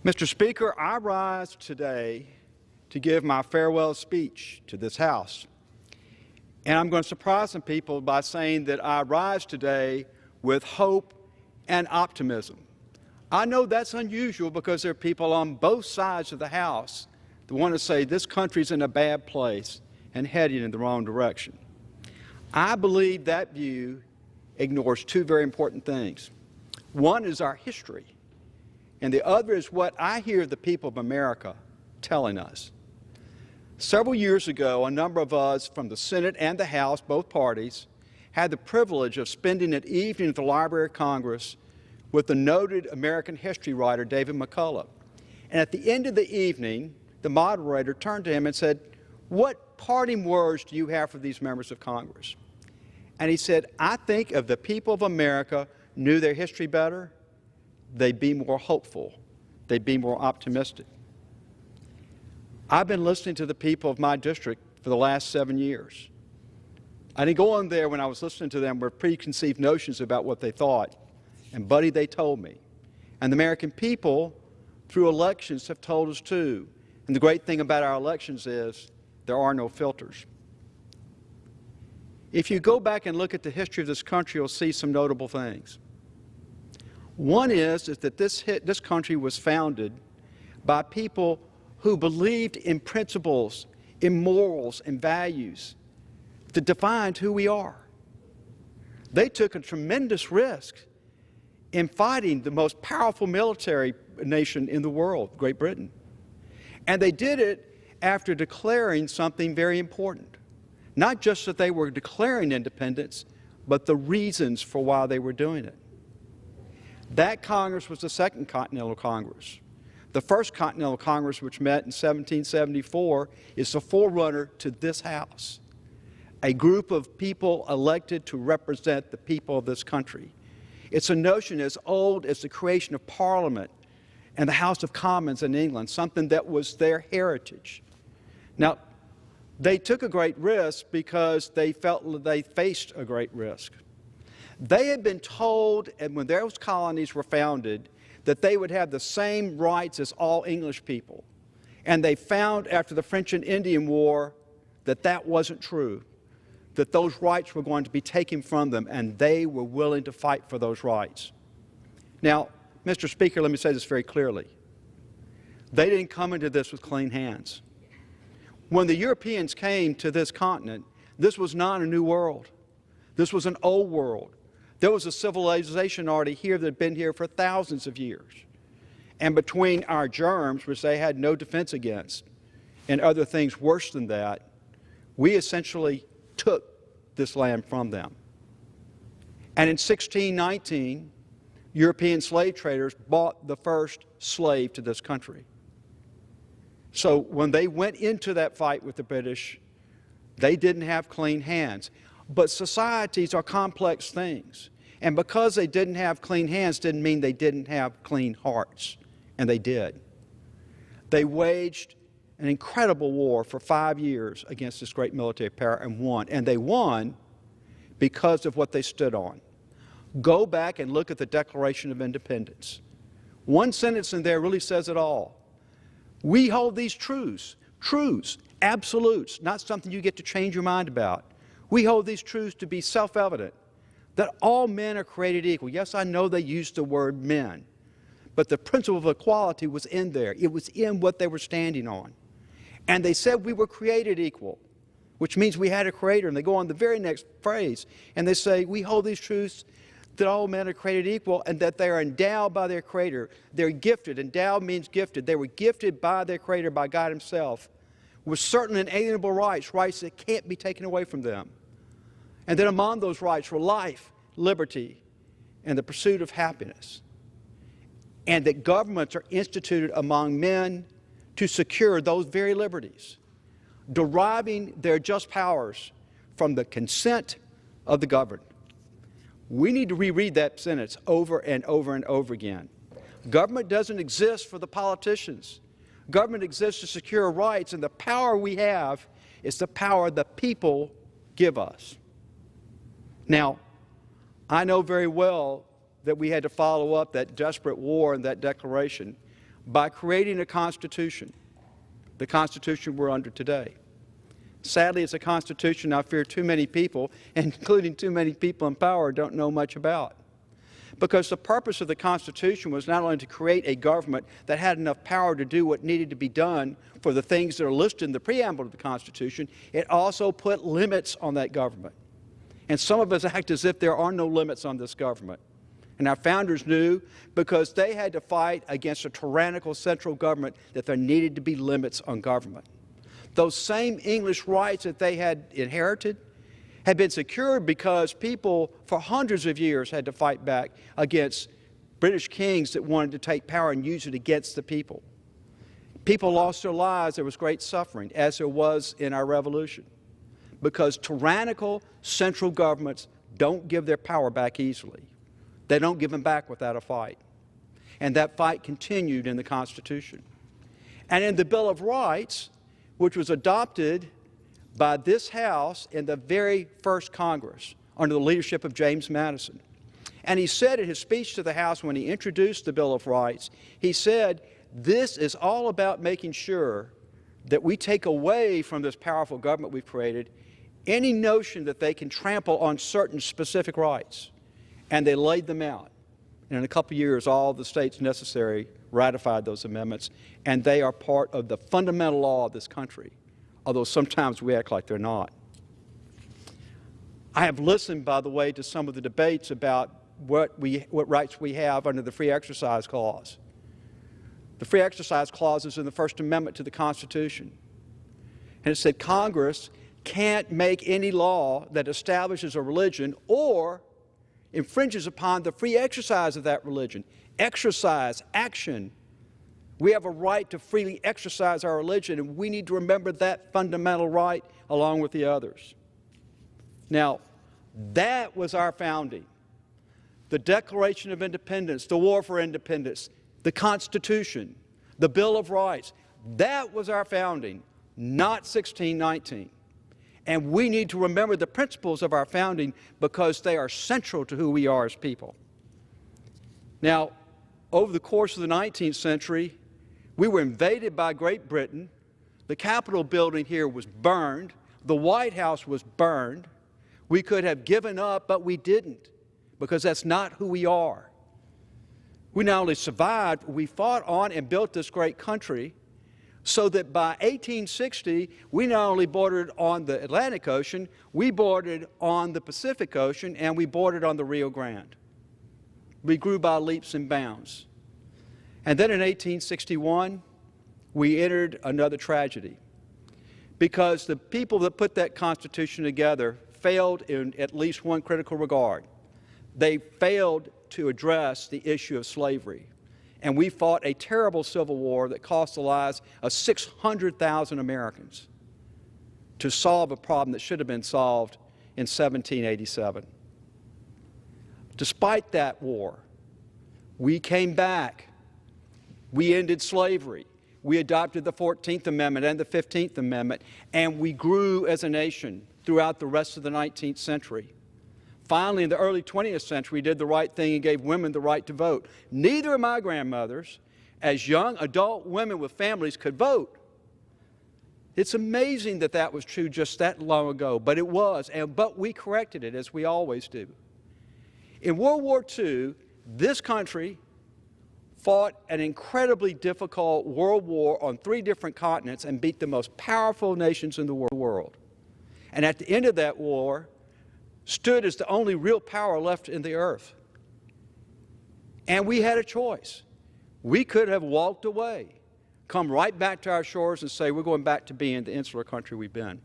Mr. Speaker, I rise today to give my farewell speech to this House. And I'm going to surprise some people by saying that I rise today with hope and optimism. I know that's unusual because there are people on both sides of the House that want to say this country's in a bad place and heading in the wrong direction. I believe that view ignores two very important things. One is our history, and the other is what I hear the people of America telling us. Several years ago, a number of us from the Senate and the House, both parties, had the privilege of spending an evening at the Library of Congress with the noted American history writer David McCullough. And at the end of the evening, the moderator turned to him and said, "What parting words do you have for these members of Congress?" And he said, "I think if the people of America knew their history better, they'd be more hopeful, they'd be more optimistic." I've been listening to the people of my district for the last 7 years. I didn't go in there when I was listening to them with preconceived notions about what they thought. And, buddy, they told me. And the American people, through elections, have told us too. And the great thing about our elections is there are no filters. If you go back and look at the history of this country, you'll see some notable things. One is that this country was founded by people who believed in principles, in morals and values that defined who we are. They took a tremendous risk in fighting the most powerful military nation in the world, Great Britain. And they did it after declaring something very important. Not just that they were declaring independence, but the reasons for why they were doing it. That Congress was the Second Continental Congress. The First Continental Congress, which met in 1774, is the forerunner to this House, a group of people elected to represent the people of this country. It's a notion as old as the creation of Parliament and the House of Commons in England, something that was their heritage. Now, they took a great risk because they felt they faced a great risk. They had been told, and when those colonies were founded, that they would have the same rights as all English people. And they found after the French and Indian War that that wasn't true, that those rights were going to be taken from them, and they were willing to fight for those rights. Now, Mr. Speaker, let me say this very clearly. They didn't come into this with clean hands. When the Europeans came to this continent, this was not a new world. This was an old world. There was a civilization already here that had been here for thousands of years. And between our germs, which they had no defense against, and other things worse than that, we essentially took this land from them. And in 1619, European slave traders bought the first slave to this country. So when they went into that fight with the British, they didn't have clean hands. But societies are complex things. And because they didn't have clean hands didn't mean they didn't have clean hearts. And they did. They waged an incredible war for 5 years against this great military power and won. And they won because of what they stood on. Go back and look at the Declaration of Independence. One sentence in there really says it all. We hold these truths, absolutes, not something you get to change your mind about. We hold these truths to be self-evident, that all men are created equal. Yes, I know they used the word men, but the principle of equality was in there. It was in what they were standing on. And they said we were created equal, which means we had a creator. And they go on the very next phrase, and they say we hold these truths that all men are created equal and that they are endowed by their creator. They're gifted. Endowed means gifted. They were gifted by their creator, by God himself, with certain inalienable rights, rights that can't be taken away from them. And then among those rights were life, liberty, and the pursuit of happiness. And that governments are instituted among men to secure those very liberties, deriving their just powers from the consent of the governed. We need to reread that sentence over and over and over again. Government doesn't exist for the politicians. Government exists to secure rights, and the power we have is the power the people give us. Now, I know very well that we had to follow up that desperate war and that declaration by creating a Constitution, the Constitution we're under today. Sadly, it's a Constitution I fear too many people, including too many people in power, don't know much about. Because the purpose of the Constitution was not only to create a government that had enough power to do what needed to be done for the things that are listed in the preamble of the Constitution, it also put limits on that government. And some of us act as if there are no limits on this government. And our founders knew, because they had to fight against a tyrannical central government, that there needed to be limits on government. Those same English rights that they had inherited had been secured because people for hundreds of years had to fight back against British kings that wanted to take power and use it against the people. People lost their lives. There was great suffering, as there was in our revolution, because tyrannical central governments don't give their power back easily. They don't give them back without a fight. And that fight continued in the Constitution. And in the Bill of Rights, which was adopted by this House in the very first Congress under the leadership of James Madison. And he said in his speech to the House when he introduced the Bill of Rights, he said, this is all about making sure that we take away from this powerful government we've created any notion that they can trample on certain specific rights. And they laid them out. And in a couple of years, all the states necessary ratified those amendments, and they are part of the fundamental law of this country, although sometimes we act like they're not. I have listened, by the way, to some of the debates about what rights we have under the Free Exercise Clause. The Free Exercise Clause is in the First Amendment to the Constitution. And it said Congress can't make any law that establishes a religion or infringes upon the free exercise of that religion. Exercise, action. We have a right to freely exercise our religion, and we need to remember that fundamental right along with the others. Now, that was our founding. The Declaration of Independence, the War for Independence, the Constitution, the Bill of Rights. That was our founding, not 1619. And we need to remember the principles of our founding because they are central to who we are as people. Now, over the course of the 19th century, we were invaded by Great Britain. The Capitol building here was burned. The White House was burned. We could have given up, but we didn't, because that's not who we are. We not only survived, we fought on and built this great country so that by 1860, we not only bordered on the Atlantic Ocean, we bordered on the Pacific Ocean, and we bordered on the Rio Grande. We grew by leaps and bounds. And then in 1861, we entered another tragedy because the people that put that Constitution together failed in at least one critical regard. They failed to address the issue of slavery. And we fought a terrible civil war that cost the lives of 600,000 Americans to solve a problem that should have been solved in 1787. Despite that war, we came back. We ended slavery. We adopted the 14th Amendment and the 15th Amendment, and we grew as a nation throughout the rest of the 19th century. Finally, in the early 20th century, we did the right thing and gave women the right to vote. Neither of my grandmothers, as young adult women with families, could vote. It's amazing that that was true just that long ago, but it was, but we corrected it, as we always do. In World War II, this country fought an incredibly difficult world war on 3 different continents and beat the most powerful nations in the world. And at the end of that war, stood as the only real power left in the earth. And we had a choice. We could have walked away, come right back to our shores and say, we're going back to being the insular country we've been.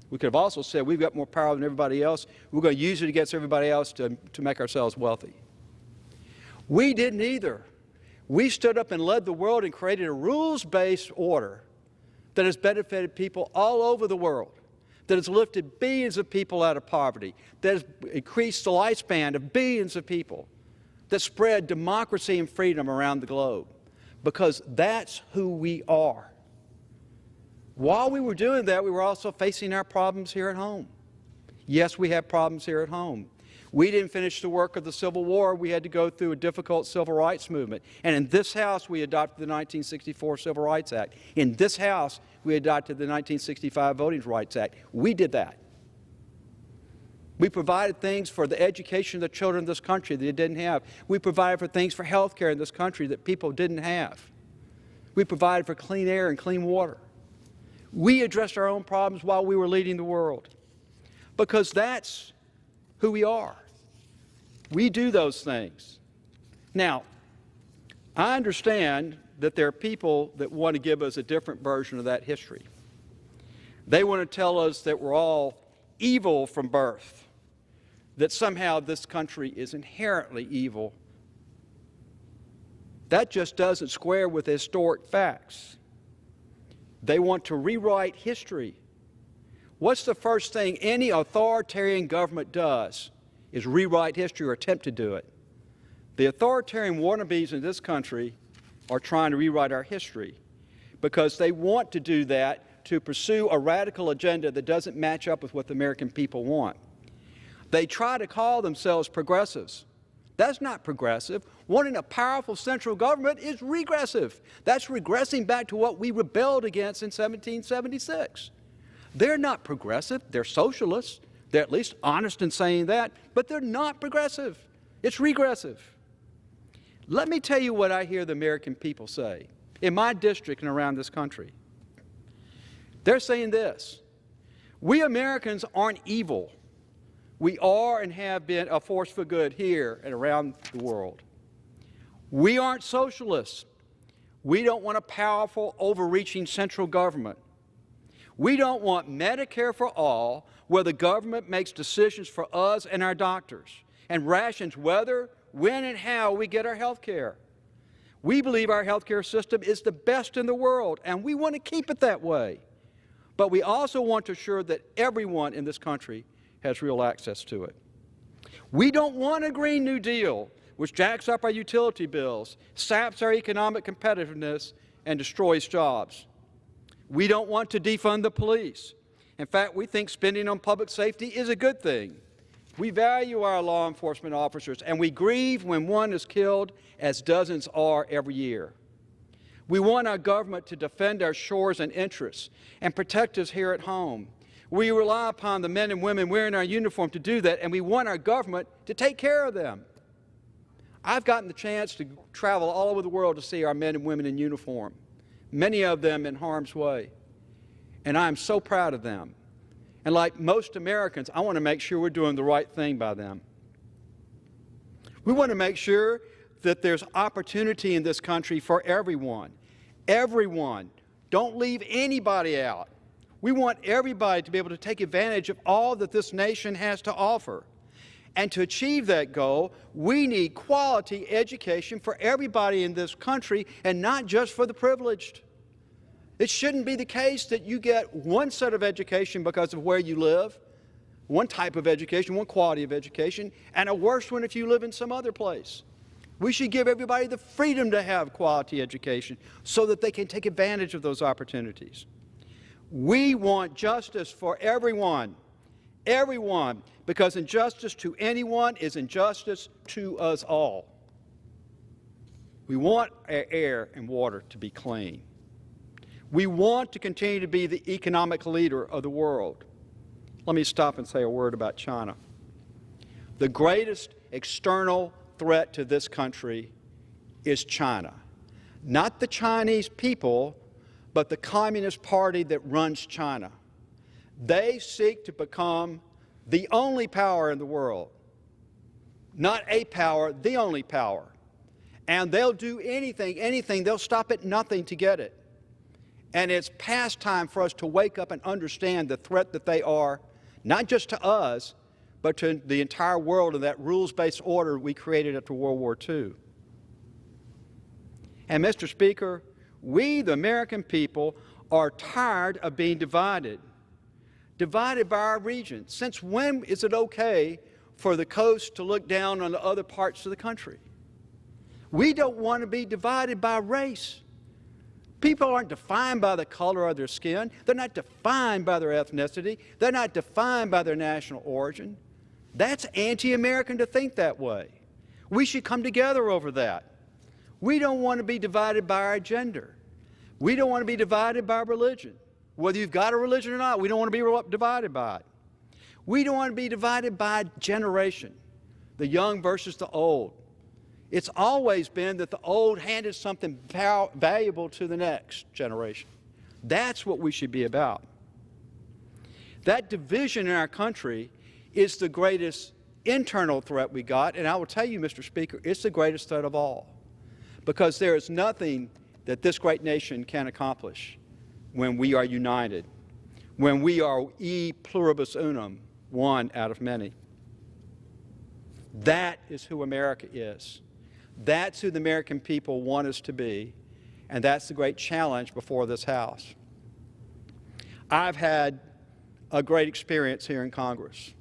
We could have also said, we've got more power than everybody else. We're going to use it against everybody else to make ourselves wealthy. We didn't either. We stood up and led the world and created a rules-based order that has benefited people all over the world, that has lifted billions of people out of poverty, that has increased the lifespan of billions of people, that spread democracy and freedom around the globe, because that's who we are. While we were doing that, we were also facing our problems here at home. Yes, we have problems here at home. We didn't finish the work of the Civil War. We had to go through a difficult civil rights movement. And in this House, we adopted the 1964 Civil Rights Act. In this House, we adopted the 1965 Voting Rights Act. We did that. We provided things for the education of the children of this country that they didn't have. We provided for things for health care in this country that people didn't have. We provided for clean air and clean water. We addressed our own problems while we were leading the world, because that's who we are. We do those things. Now, I understand that there are people that want to give us a different version of that history. They want to tell us that we're all evil from birth, that somehow this country is inherently evil. That just doesn't square with historic facts. They want to rewrite history. What's the first thing any authoritarian government does? Is rewrite history or attempt to do it. The authoritarian wannabes in this country are trying to rewrite our history because they want to do that to pursue a radical agenda that doesn't match up with what the American people want. They try to call themselves progressives. That's not progressive. Wanting a powerful central government is regressive. That's regressing back to what we rebelled against in 1776. They're not progressive. They're socialists. They're at least honest in saying that, but they're not progressive. It's regressive. Let me tell you what I hear the American people say in my district and around this country. They're saying this: we Americans aren't evil. We are and have been a force for good here and around the world. We aren't socialists. We don't want a powerful, overreaching central government. We don't want Medicare for all, where the government makes decisions for us and our doctors and rations whether, when, and how we get our health care. We believe our health care system is the best in the world, and we want to keep it that way. But we also want to ensure that everyone in this country has real access to it. We don't want a Green New Deal, which jacks up our utility bills, saps our economic competitiveness, and destroys jobs. We don't want to defund the police. In fact, we think spending on public safety is a good thing. We value our law enforcement officers, and we grieve when one is killed, as dozens are every year. We want our government to defend our shores and interests and protect us here at home. We rely upon the men and women wearing our uniform to do that, and we want our government to take care of them. I've gotten the chance to travel all over the world to see our men and women in uniform, many of them in harm's way. And I'm so proud of them. And like most Americans, I want to make sure we're doing the right thing by them. We want to make sure that there's opportunity in this country for everyone. Everyone. Don't leave anybody out. We want everybody to be able to take advantage of all that this nation has to offer. And to achieve that goal, we need quality education for everybody in this country and not just for the privileged. It shouldn't be the case that you get one set of education because of where you live, one type of education, one quality of education, and a worse one if you live in some other place. We should give everybody the freedom to have quality education so that they can take advantage of those opportunities. We want justice for everyone, because injustice to anyone is injustice to us all. We want our air and water to be clean. We want to continue to be the economic leader of the world. Let me stop and say a word about China. The greatest external threat to this country is China. Not the Chinese people, but the Communist Party that runs China. They seek to become the only power in the world. Not a power, the only power. And they'll do anything, they'll stop at nothing to get it. And it's past time for us to wake up and understand the threat that they are, not just to us, but to the entire world and that rules-based order we created after World War II. And Mr. Speaker, we, the American people, are tired of being divided by our region. Since when is it okay for the coast to look down on the other parts of the country? We don't want to be divided by race. People aren't defined by the color of their skin. They're not defined by their ethnicity. They're not defined by their national origin. That's anti-American to think that way. We should come together over that. We don't want to be divided by our gender. We don't want to be divided by religion. Whether you've got a religion or not, we don't want to be divided by it. We don't want to be divided by generation, the young versus the old. It's always been that the old handed something valuable to the next generation. That's what we should be about. That division in our country is the greatest internal threat we got, and I will tell you, Mr. Speaker, it's the greatest threat of all, because there is nothing that this great nation can accomplish when we are united, when we are e pluribus unum, one out of many. That is who America is. That's who the American people want us to be, and that's the great challenge before this House. I've had a great experience here in Congress.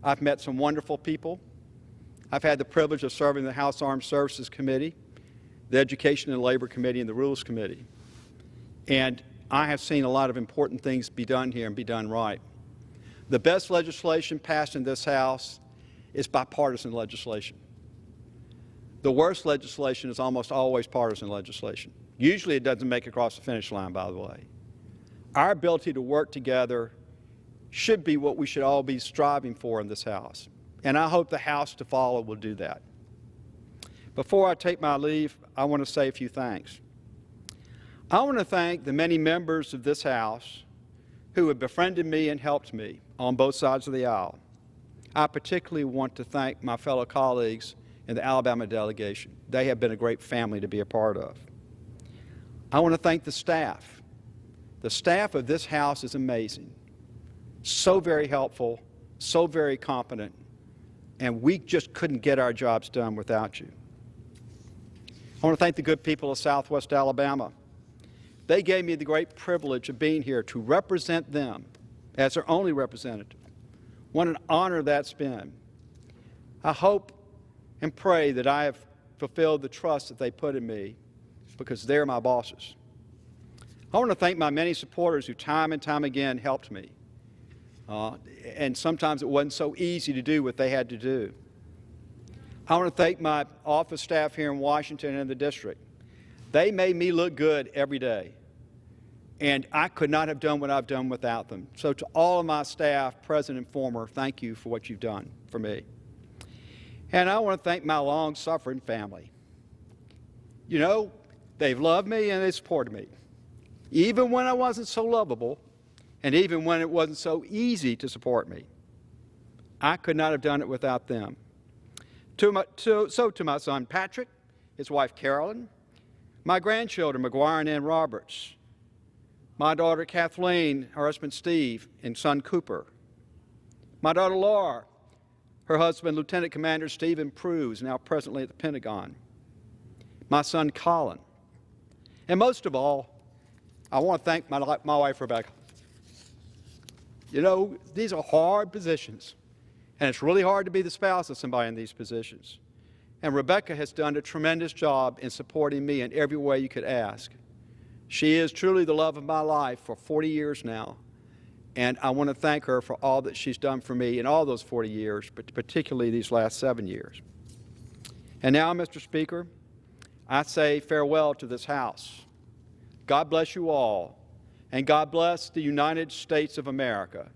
I've met some wonderful people. I've had the privilege of serving the House Armed Services Committee, the Education and Labor Committee, and the Rules Committee. And I have seen a lot of important things be done here and be done right. The best legislation passed in this House is bipartisan legislation. The worst legislation is almost always partisan legislation. Usually it doesn't make it across the finish line, by the way. Our ability to work together should be what we should all be striving for in this House. And I hope the House to follow will do that. Before I take my leave, I want to say a few thanks. I want to thank the many members of this House who have befriended me and helped me on both sides of the aisle. I particularly want to thank my fellow colleagues in the Alabama delegation. They have been a great family to be a part of. I want to thank the staff. The staff of this House is amazing. So very helpful, so very competent, and we just couldn't get our jobs done without you. I want to thank the good people of Southwest Alabama. They gave me the great privilege of being here to represent them as their only representative. What an honor that's been. I hope and pray that I have fulfilled the trust that they put in me, because they're my bosses. I want to thank my many supporters who time and time again helped me. And sometimes it wasn't so easy to do what they had to do. I want to thank my office staff here in Washington and in the district. They made me look good every day, and I could not have done what I've done without them. So to all of my staff, present and former, thank you for what you've done for me. And I want to thank my long-suffering family. You know, they've loved me and they supported me, even when I wasn't so lovable, and even when it wasn't so easy to support me. I could not have done it without them. To my son Patrick, his wife Carolyn, my grandchildren McGuire and Ann Roberts, my daughter Kathleen, her husband Steve, and son Cooper, my daughter Laura, her husband Lieutenant Commander Stephen Prue, is now presently at the Pentagon, my son Colin, and most of all, I want to thank my wife Rebecca. You know, these are hard positions, and it's really hard to be the spouse of somebody in these positions. And Rebecca has done a tremendous job in supporting me in every way you could ask. She is truly the love of my life for 40 years now, and I want to thank her for all that she's done for me in all those 40 years, but particularly these last 7 years. And now, Mr. Speaker, I say farewell to this House. God bless you all, and God bless the United States of America.